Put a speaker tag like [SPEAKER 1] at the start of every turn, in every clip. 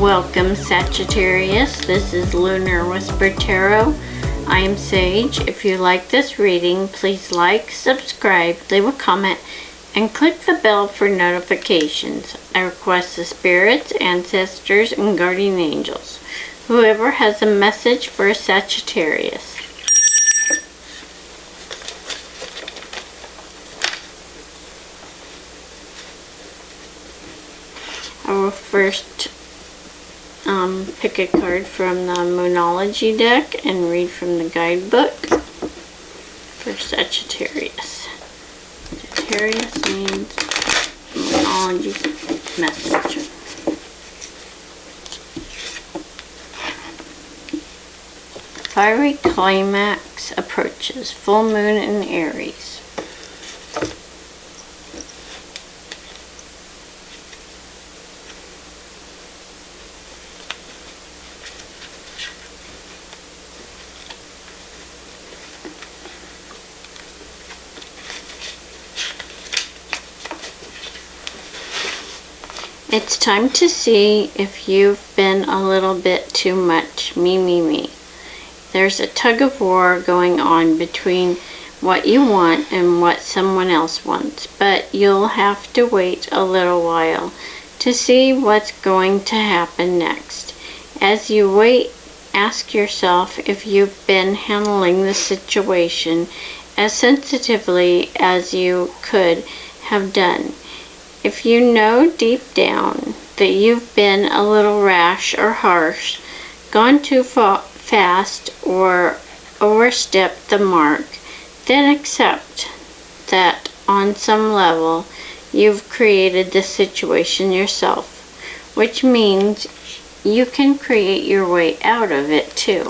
[SPEAKER 1] Welcome, Sagittarius. This is Lunar Whisper Tarot. I am Sage. If you like this reading, please like, subscribe, leave a comment, and click the bell for notifications. I request the spirits, ancestors, and guardian angels, whoever has a message for a Sagittarius. I will first pick a card from the Moonology deck and read from the guidebook for Sagittarius. Sagittarius needs Moonology message. Fiery climax approaches. Full moon in Aries. It's time to see if you've been a little bit too much me. There's a tug of war going on between what you want and what someone else wants, but you'll have to wait a little while to see what's going to happen next. As you wait, ask yourself if you've been handling the situation as sensitively as you could have done. If you know deep down that you've been a little rash or harsh, gone too fast, or overstepped the mark, then accept that on some level you've created the situation yourself, which means you can create your way out of it too.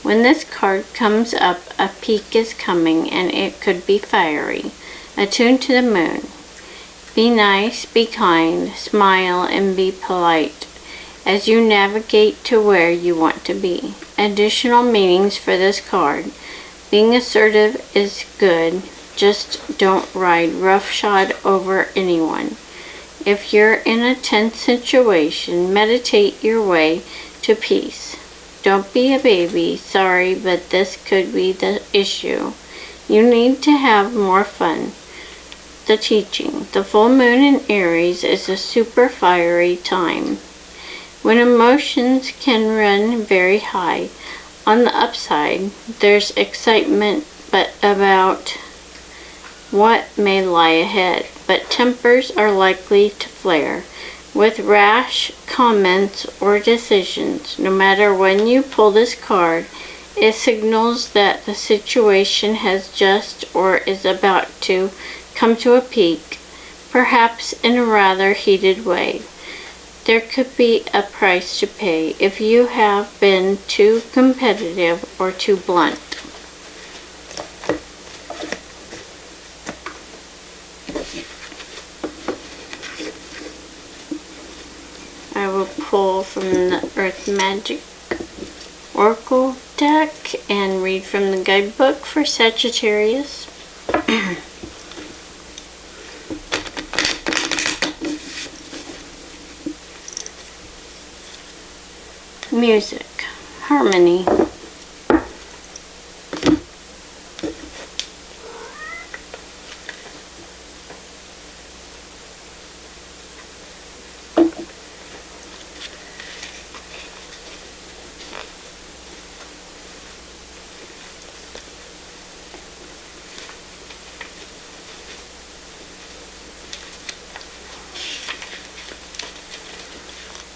[SPEAKER 1] When this card comes up, a peak is coming and it could be fiery. Attuned to the moon. Be nice, be kind, smile, and be polite as you navigate to where you want to be. Additional meanings for this card. Being assertive is good, just don't ride roughshod over anyone. If you're in a tense situation, meditate your way to peace. Don't be a baby. Sorry, but this could be the issue. You need to have more fun. The teaching. The full moon in Aries is a super fiery time when emotions can run very high. On the upside, there's excitement about what may lie ahead, but tempers are likely to flare with rash comments or decisions. No matter when you pull this card, it signals that the situation has just or is about to come to a peak, perhaps in a rather heated way. There could be a price to pay if you have been too competitive or too blunt. I will pull from the Earth Magic Oracle deck and read from the guidebook for Sagittarius. Music, harmony.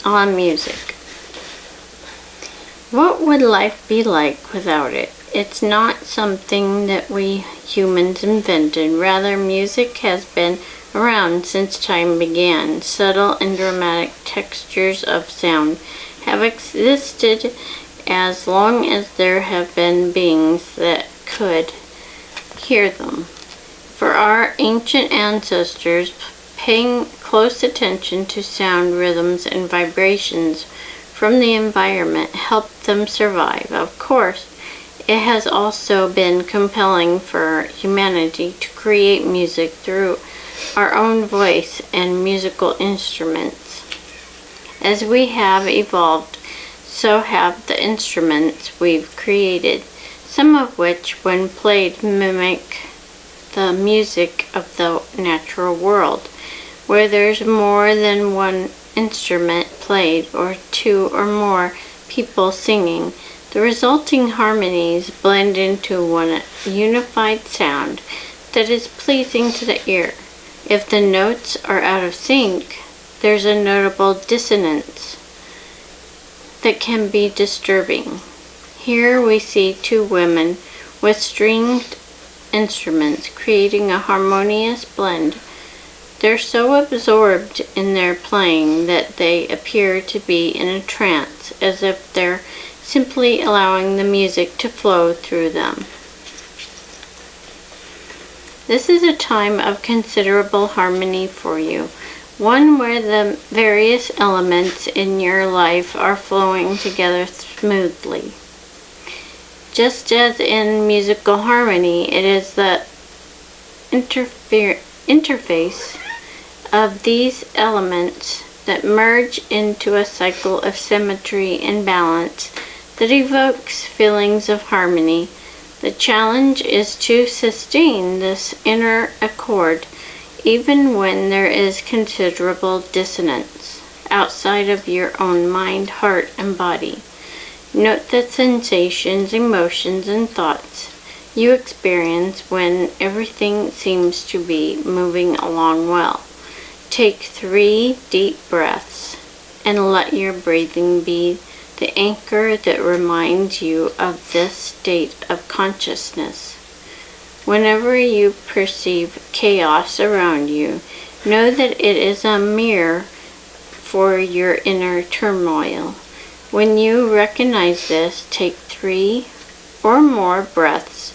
[SPEAKER 1] On music. What would life be like without it? It's not something that we humans invented. Rather, music has been around since time began. Subtle and dramatic textures of sound have existed as long as there have been beings that could hear them. For our ancient ancestors, paying close attention to sound, rhythms, and vibrations from the environment helped them survive. Of course, it has also been compelling for humanity to create music through our own voice and musical instruments. As we have evolved, so have the instruments we've created, some of which, when played, mimic the music of the natural world. Where there's more than one instrument played or two or more people singing, the resulting harmonies blend into one unified sound that is pleasing to the ear. If the notes are out of sync, there's a notable dissonance that can be disturbing. Here we see two women with stringed instruments creating a harmonious blend. They're so absorbed in their playing that they appear to be in a trance, as if they're simply allowing the music to flow through them. This is a time of considerable harmony for you, one where the various elements in your life are flowing together smoothly. Just as in musical harmony, it is the interface of these elements that merge into a cycle of symmetry and balance that evokes feelings of harmony. The challenge is to sustain this inner accord even when there is considerable dissonance outside of your own mind, heart, and body. Note the sensations, emotions, and thoughts you experience when everything seems to be moving along well. Take 3 deep breaths and let your breathing be the anchor that reminds you of this state of consciousness. Whenever you perceive chaos around you, know that it is a mirror for your inner turmoil. When you recognize this, take 3 or more breaths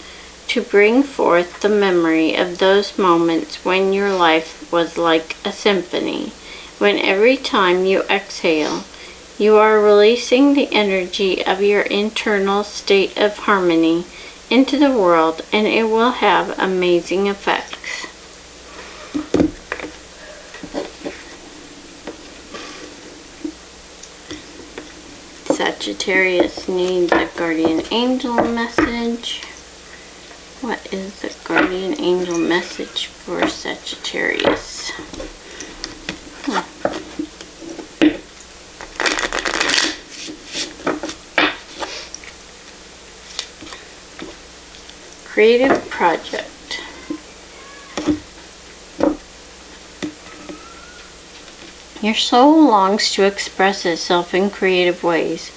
[SPEAKER 1] to bring forth the memory of those moments when your life was like a symphony, when every time you exhale, you are releasing the energy of your internal state of harmony into the world, and it will have amazing effects. Sagittarius needs a guardian angel message. What is the guardian angel message for Sagittarius? Creative project. Your soul longs to express itself in creative ways.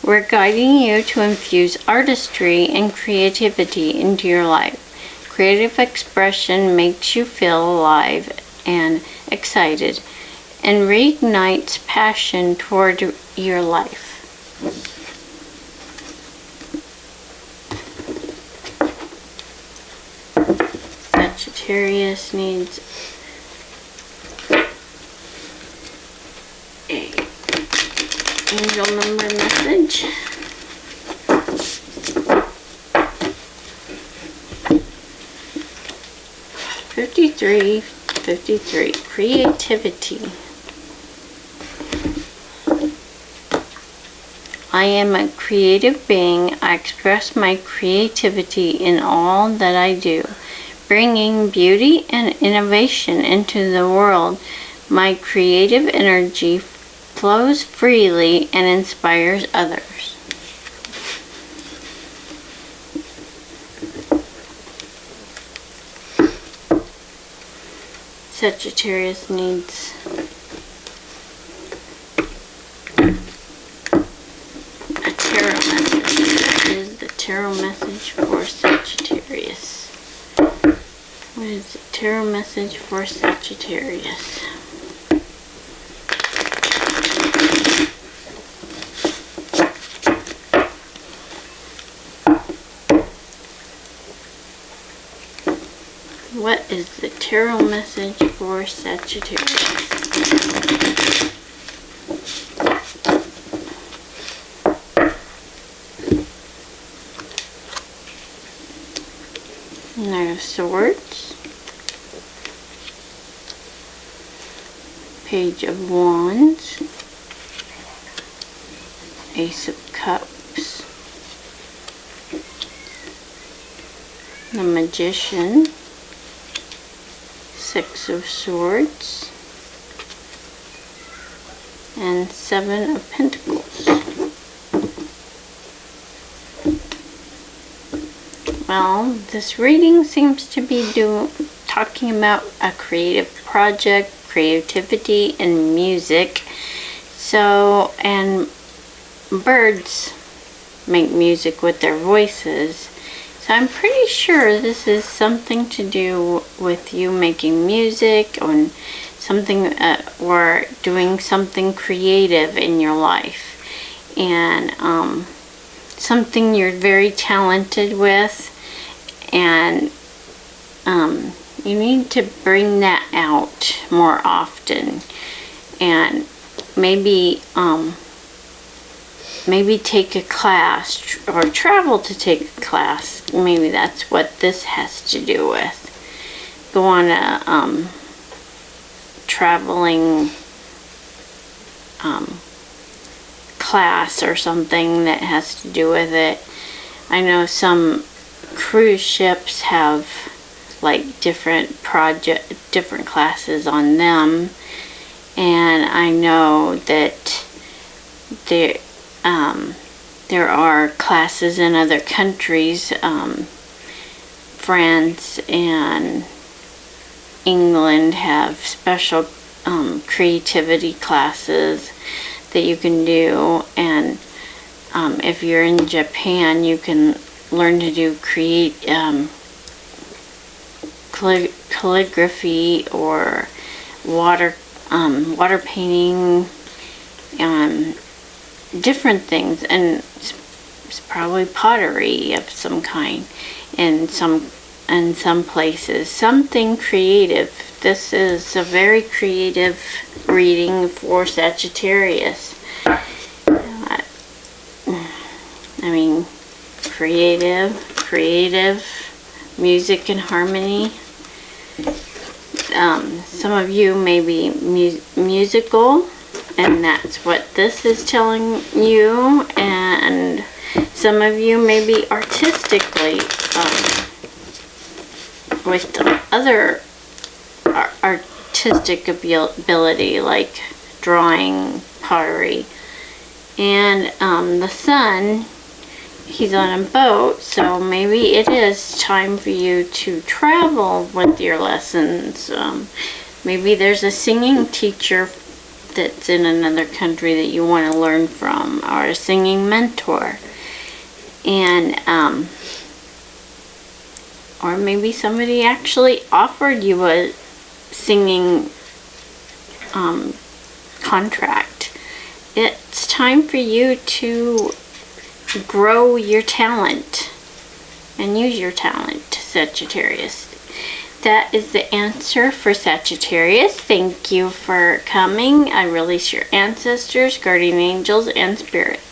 [SPEAKER 1] We're guiding you to infuse artistry and creativity into your life. Creative expression makes you feel alive and excited and reignites passion toward your life. Sagittarius needs a angel number message. '53, creativity. I am a creative being. I express my creativity in all that I do, bringing beauty and innovation into the world. My creative energy flows freely and inspires others. Sagittarius needs a tarot message. What is the tarot message for Sagittarius? What is the tarot message for Sagittarius? What is the tarot message for Sagittarius? Knight of Swords, Page of Wands, Ace of Cups, the Magician, Six of Swords, and Seven of Pentacles. Well, this reading seems to be talking about a creative project, creativity, and music. So, and birds make music with their voices. So I'm pretty sure this is something to do with you making music or something, or doing something creative in your life. And something you're very talented with. And you need to bring that out more often, and maybe take a class or travel to take a class. Maybe that's what this has to do with. Go on a traveling class or something that has to do with it. I know some cruise ships have like different classes on them, and I know that there are classes in other countries. France and England have special creativity classes that you can do, and if you're in Japan, you can learn to do calligraphy or water painting, different things, and it's probably pottery of some kind in some places. Something creative. This is a very creative reading for Sagittarius. I mean, creative, music and harmony. Some of you may be musical, and that's what this is telling you, and some of you may be artistically with other artistic ability, like drawing, pottery. And the sun, he's on a boat, so maybe it is time for you to travel with your lessons. Maybe there's a singing teacher that's in another country that you want to learn from, or a singing mentor. And or maybe somebody actually offered you a singing contract. It's time for you to grow your talent and use your talent, Sagittarius. That is the answer for Sagittarius. Thank you for coming. I release your ancestors, guardian angels, and spirits.